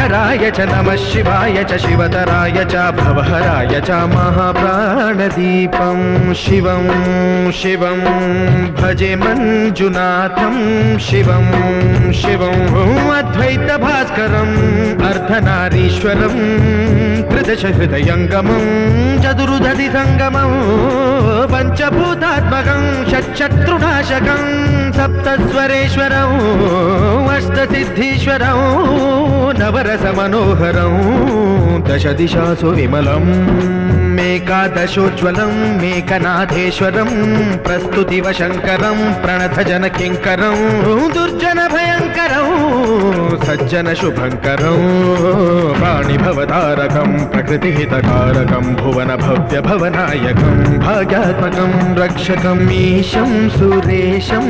शङ्कराय च नमः शिवाय च शिवतराय च भवहराय च महाप्राणदीपं शिवं शिवं भजे मञ्जुनाथं शिवं शिवं अद्वैतभास्करम् अर्धनारीश्वरं त्रिदशहृदयङ्गमं चतुर्दधिसङ्गमं पञ्चभूतात्मकं षट्शत्रुनाशकं सप्तस्वरेश्वरं अष्टसिद्धीश्वरं नवरसमनोहरं दशदिशासु विमलं मेकादशोज्ज्वलं मेकनाथेश्वरं प्रस्तुतिव शङ्करं प्रणतजनकिङ्करं दुर्जनभयङ्करं सज्जनशुभङ्करं वाणिभवतारकं प्रकृतिहितकारकं भुवनभव्यभवनायकं भाग्यात्मकं रक्षकम् ईशं सुरेशं